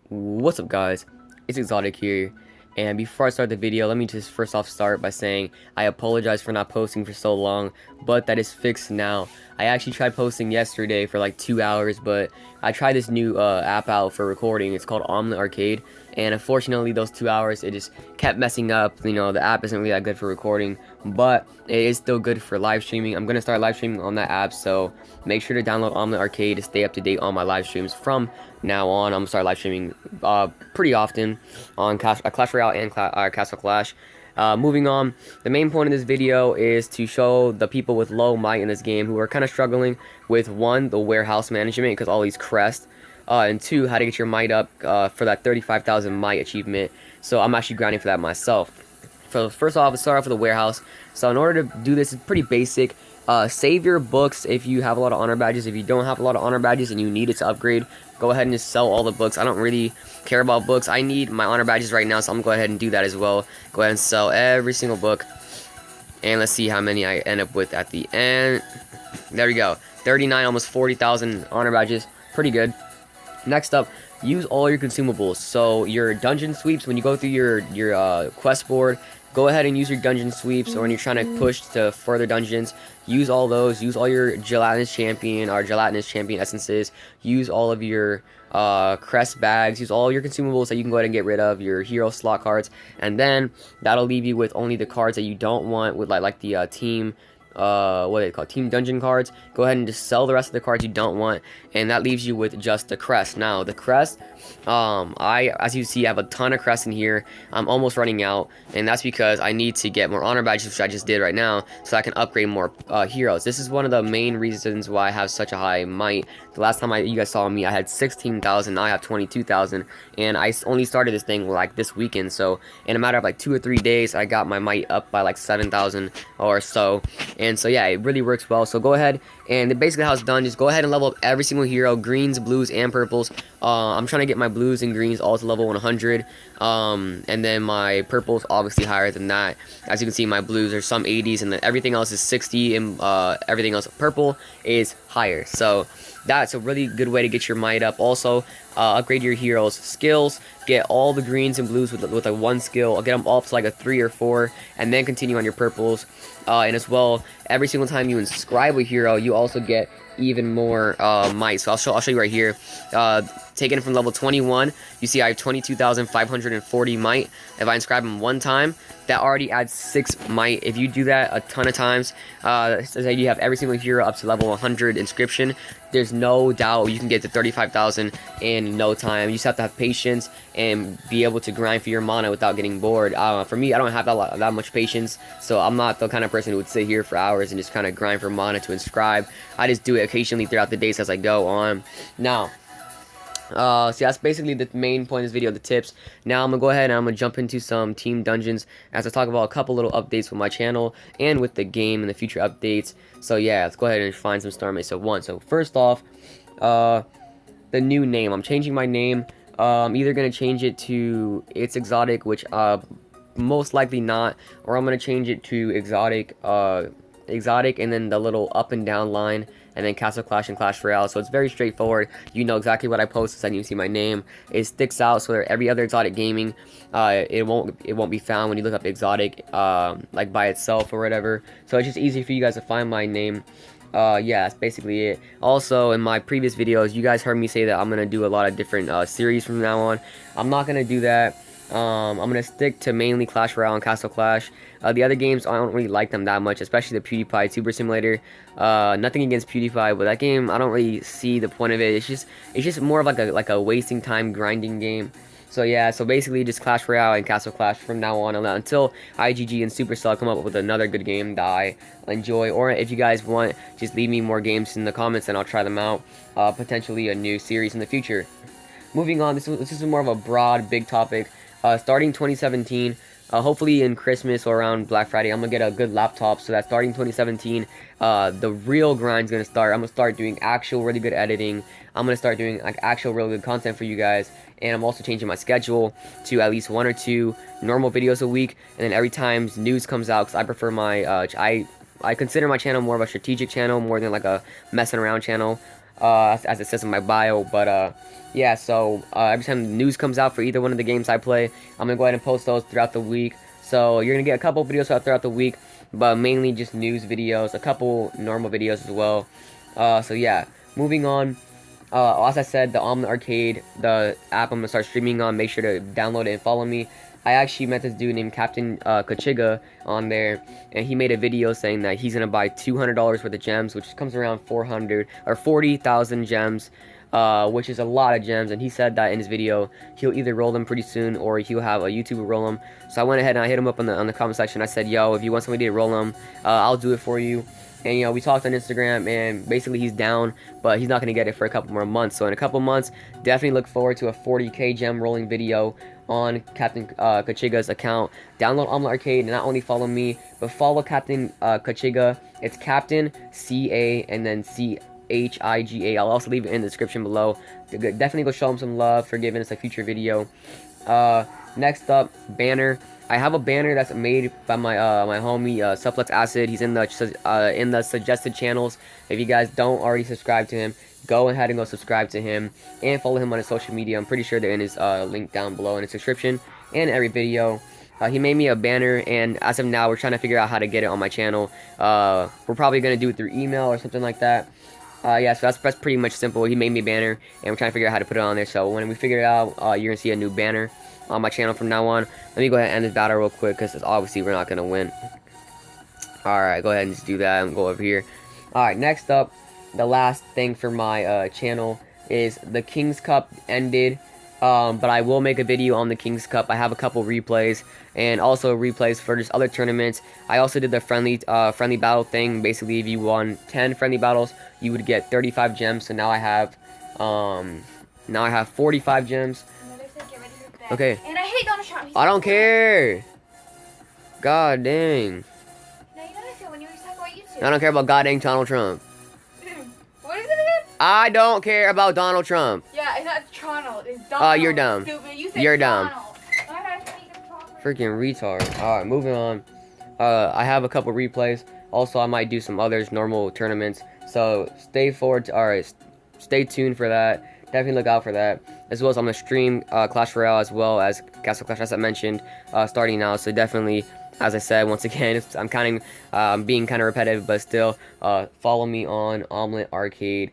What's up, guys? It's Exotic here, and before I start the video, let me just first off start by saying I apologize for not posting for so long, but that is fixed now. I actually tried posting yesterday for like 2 hours, but I tried this new app out for recording. It's called Omelet Arcade, and unfortunately those 2 hours it just kept messing up. You know, the app isn't really that good for recording, but it is still good for live streaming. I'm gonna start live streaming on that app, so make sure to download Omelet Arcade to stay up to date on my live streams from now on. I'm gonna start live streaming pretty often on Clash Royale and Castle Clash. Moving on, the main point of this video is to show the people with low might in this game who are kind of struggling with, one, the warehouse management because all these crests, and two, how to get your might up for that 35,000 might achievement. So I'm actually grinding for that myself. So first off, let's start off with the warehouse. So in order to do this, it's pretty basic. Save your books if you have a lot of honor badges. If you don't have a lot of honor badges and you need it to upgrade, go ahead and just sell all the books. I don't really care about books. I need my honor badges right now, so I'm going to go ahead and do that as well. Go ahead and sell every single book. And let's see how many I end up with at the end. There we go. 39, almost 40,000 honor badges. Pretty good. Next up, use all your consumables. So your dungeon sweeps, when you go through your quest board, go ahead and use your dungeon sweeps, or when you're trying to push to further dungeons, use all those. Use all your gelatinous champion essences. Use all of your crest bags. Use all your consumables that you can go ahead and get rid of, your hero slot cards, and then that'll leave you with only the cards that you don't want, with like the team what they call team dungeon cards. Go ahead and just sell the rest of the cards you don't want, and that leaves you with just the crest. Now the crest, as you see, I have a ton of crests in here. I'm almost running out, and that's because I need to get more honor badges, which I just did right now, so I can upgrade more heroes. This is one of the main reasons why I have such a high might. The last time you guys saw me, I had 16,000. Now I have 22,000, and I only started this thing like this weekend. So in a matter of like 2 or 3 days, I got my might up by like 7,000 or so. And so yeah, it really works well. So go ahead, and basically how it's done, just go ahead and level up every single hero, greens, blues, and purples. I'm trying to get my blues and greens all to level 100, and then my purples obviously higher than that. As you can see, my blues are some 80s, and then everything else is 60, and everything else purple is higher. So that's a really good way to get your might up. Also, upgrade your heroes' skills. Get all the greens and blues with a 1 skill. I'll get them all up to like a 3 or 4, and then continue on your purples. And as well, every single time you inscribe a hero, you also get even more might. So I'll show you right here. Taking it from level 21, you see I have 22,540 might. If I inscribe them 1 time, that already adds 6 might. If you do that a ton of times, say you have every single hero up to level 100 inscription, there's no doubt you can get to 35,000 in no time. You just have to have patience and be able to grind for your mana without getting bored. For me, I don't have that much patience, so I'm not the kind of person who would sit here for hours and just kind of grind for mana to inscribe. I just do it occasionally throughout the days as I go on. Now, so that's basically the main point of this video, the tips. Now I'm gonna go ahead and I'm gonna jump into some team dungeons as I talk about a couple little updates with my channel and with the game and the future updates. So yeah, let's go ahead and find some star mates at once. So first off, the new name. I'm changing my name. I'm either gonna change it to It's Exotic, which most likely not, or I'm gonna change it to Exotic, and then the little up and down line, and then Castle Clash and Clash Royale. So it's very straightforward. You know exactly what I post, and you see my name. It sticks out so that every other Exotic gaming, it won't be found when you look up Exotic, like by itself or whatever. So it's just easy for you guys to find my name. Yeah, that's basically it. Also, in my previous videos, you guys heard me say that I'm gonna do a lot of different series from now on. I'm not gonna do that. I'm gonna stick to mainly Clash Royale and Castle Clash. The other games, I don't really like them that much, especially the PewDiePie Tuber Simulator. Nothing against PewDiePie, but that game, I don't really see the point of it. It's just more of like a wasting time grinding game. So yeah, so basically just Clash Royale and Castle Clash from now on until IGG and Supercell come up with another good game that I enjoy. Or if you guys want, just leave me more games in the comments and I'll try them out. Potentially a new series in the future. Moving on, this is more of a broad, big topic. Starting 2017, hopefully in Christmas or around Black Friday, I'm gonna get a good laptop so that starting 2017, the real grind's gonna start. I'm gonna start doing actual really good editing. I'm gonna start doing like actual really good content for you guys, and I'm also changing my schedule to at least 1 or 2 normal videos a week, and then every time news comes out, because I prefer my I consider my channel more of a strategic channel more than like a messing around channel. as it says in my bio. But yeah, so every time the news comes out for either one of the games I play, I'm gonna go ahead and post those throughout the week. So you're gonna get a couple videos out throughout the week, but mainly just news videos, a couple normal videos as well. So yeah, moving on. As I said, the Omelet Arcade, the app I'm gonna start streaming on. Make sure to download it and follow me. I actually met this dude named Captain Kachiga on there, and he made a video saying that he's gonna buy $200 worth of gems, which comes around 400 or 40,000 gems, which is a lot of gems. And he said that in his video he'll either roll them pretty soon or he'll have a YouTuber roll them. So I went ahead and I hit him up on the comment section. I said, yo, if you want somebody to roll them, I'll do it for you. And, you know, we talked on Instagram, and basically he's down, but he's not going to get it for a couple more months. So in a couple months, definitely look forward to a 40k gem rolling video on Captain Kachiga's account. Download Omelet Arcade, and not only follow me, but follow Captain Kachiga. It's Captain C-A and then C-H-I-G-A. I'll also leave it in the description below. Definitely go show him some love for giving us a future video. Next up, banner. I have a banner that's made by my my homie Suplex Acid. He's in the suggested channels. If you guys don't already subscribe to him, go ahead and go subscribe to him and follow him on his social media. I'm pretty sure they're in his link down below in his description and every video. He made me a banner, and as of now, we're trying to figure out how to get it on my channel. We're probably gonna do it through email or something like that. Yeah, so that's pretty much simple. He made me a banner, and we're trying to figure out how to put it on there. So when we figure it out, you're gonna see a new banner on my channel from now on. Let me go ahead and end this battle real quick, because obviously we're not gonna win. Alright, go ahead and just do that and go over here. Alright, next up, the last thing for my channel is the King's Cup ended. But I will make a video on the King's Cup. I have a couple replays, and also replays for just other tournaments. I also did the friendly battle thing. Basically, if you won 10 friendly battles, you would get 35 gems. So now I have 45 gems. Okay. And I hate Donald Trump. I don't care. God dang. No, you know how I feel when you talk about YouTube. I don't care about God dang Donald Trump. What is it again? I don't care about Donald Trump. Yeah, it's not Donald. It's Donald. You're dumb. Stupid. You said You're Donald. dumb. Why did I say Donald? Freaking retard. Alright, moving on. I have a couple replays. Also, I might do some others, normal tournaments. So stay tuned for that. Definitely look out for that. As well as I'm going to stream Clash Royale as well as Castle Clash, as I mentioned, starting now. So definitely, as I said, once again, I'm being kind of repetitive, but still, follow me on Omelet Arcade.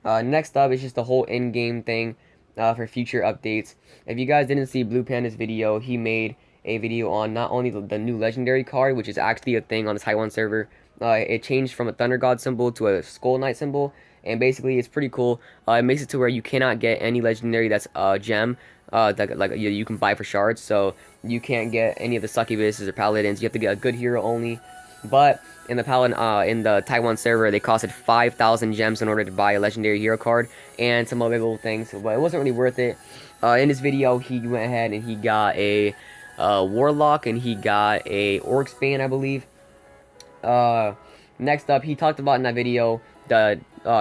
Next up is just the whole in-game thing for future updates. If you guys didn't see Blue Panda's video, he made a video on not only the new legendary card, which is actually a thing on the Taiwan server. It changed from a Thunder God symbol to a Skull Knight symbol, and basically it's pretty cool. It makes it to where you cannot get any legendary that's a gem that you can buy for shards. So you can't get any of the succubuses or paladins. You have to get a good hero only. But in the Taiwan server, they costed 5,000 gems in order to buy a legendary hero card and some other little things. But it wasn't really worth it. In this video, he went ahead and he got a Warlock, and he got a Orcs Bane, I believe. Next up, he talked about in that video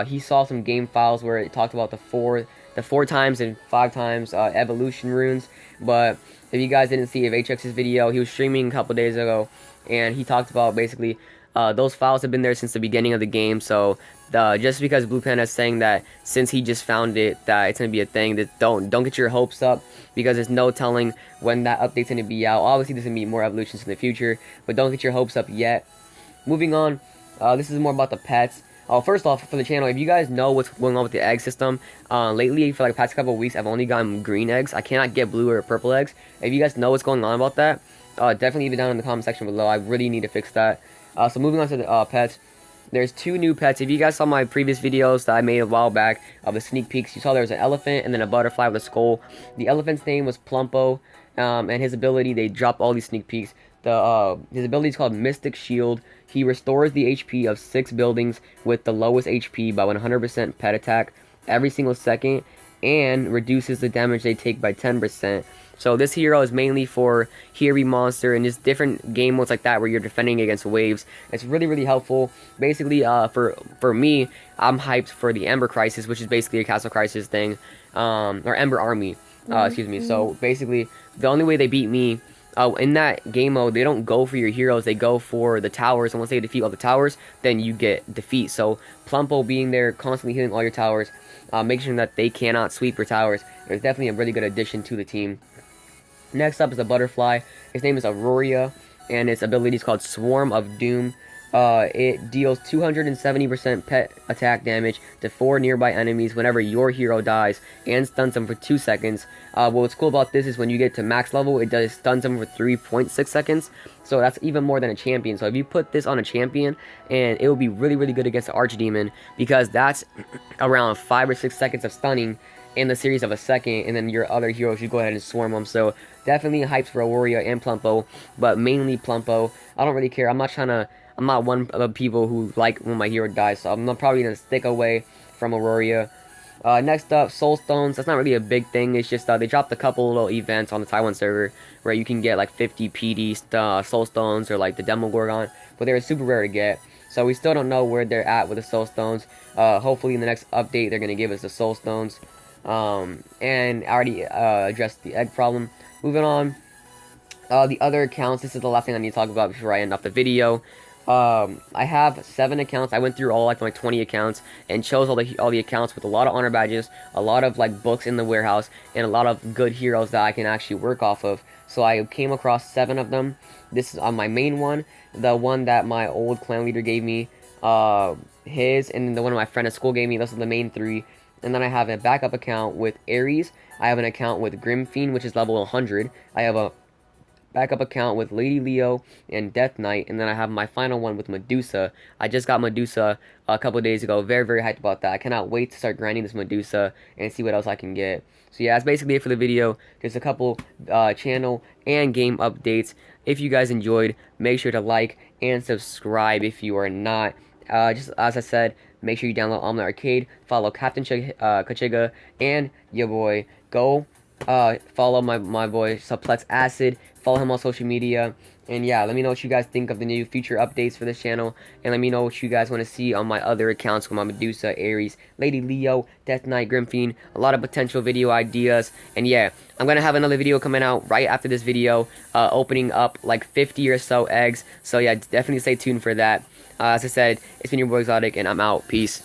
he saw some game files where it talked about the four times and 5 times evolution runes. But if you guys didn't see HX's video, he was streaming a couple days ago, and he talked about basically those files have been there since the beginning of the game. So just because Blue Panda is saying that since he just found it that it's gonna be a thing, that don't get your hopes up, because there's no telling when that update's gonna be out. Obviously there's gonna be more evolutions in the future, but don't get your hopes up yet. Moving on, this is more about the pets. First off, for the channel, if you guys know what's going on with the egg system, lately for like the past couple of weeks, I've only gotten green eggs. I cannot get blue or purple eggs. If you guys know what's going on about that, definitely leave it down in the comment section below. I really need to fix that. So moving on to the pets, there's 2 new pets. If you guys saw my previous videos that I made a while back of the sneak peeks, you saw there was an elephant and then a butterfly with a skull. The elephant's name was Plumpo, and his ability, they drop all these sneak peeks. His ability is called Mystic Shield. He restores the HP of 6 buildings with the lowest HP by 100% pet attack every single second, and reduces the damage they take by 10%. So this hero is mainly for Heavy Monster and just different game modes like that where you're defending against waves. It's really, really helpful. Basically, for me, I'm hyped for the Ember Crisis, which is basically a Castle Crisis thing, or Ember Army, excuse me. So basically, the only way they beat me In that game mode, they don't go for your heroes, they go for the towers, and once they defeat all the towers, then you get defeat. So Plumpo being there, constantly hitting all your towers, making sure that they cannot sweep your towers, is definitely a really good addition to the team. Next up is a butterfly. His name is Auroria, and its ability is called Swarm of Doom. It deals 270% pet attack damage to 4 nearby enemies whenever your hero dies, and stuns them for 2 seconds. What's cool about this is when you get to max level, it does stuns them for 3.6 seconds, so that's even more than a champion. So if you put this on a champion, and it will be really, really good against the Archdemon, because that's around 5 or 6 seconds of stunning in the series of a second, and then your other heroes should go ahead and swarm them. So definitely hyped for Auroria and Plumpo, but mainly Plumpo. I don't really care. I'm not one of the people who like when my hero dies, so I'm probably gonna stick away from Auroria. Next up, Soul Stones. That's not really a big thing. It's just they dropped a couple little events on the Taiwan server where you can get like 50 PD Soul Stones or like the Demogorgon, but they're super rare to get. So we still don't know where they're at with the Soul Stones. Hopefully in the next update they're gonna give us the Soul Stones. And I already addressed the egg problem. Moving on, the other accounts. This is the last thing I need to talk about before I end off the video. I have 7 accounts. I went through all like my 20 accounts and chose all the accounts with a lot of honor badges, a lot of like books in the warehouse, and a lot of good heroes that I can actually work off of. So I came across 7 of them. This is on my main one, the one that my old clan leader gave me, his, and then the one my friend at school gave me. Those are the main 3. And then I have a backup account with Ares. I have an account with Grimfiend, which is level 100. I have a backup account with Lady Leo and Death Knight, and then I have my final one with Medusa. I just got Medusa a couple of days ago. Very, very hyped about that. I cannot wait to start grinding this Medusa and see what else I can get. So yeah, that's basically it for the video. Just a couple channel and game updates. If you guys enjoyed, make sure to like and subscribe if you are not. Just as I said, make sure you download Omelet Arcade, follow Captain Kachiga, and your boy. Go follow my boy Suplex Acid, follow him on social media, and yeah, let me know what you guys think of the new future updates for this channel, and let me know what you guys want to see on my other accounts with my Medusa, Ares, Lady Leo, Death Knight, Grimfiend, a lot of potential video ideas. And yeah, I'm gonna have another video coming out right after this video, opening up like 50 or so eggs, so yeah, definitely stay tuned for that. As I said, it's been your boy Exotic, and I'm out. Peace.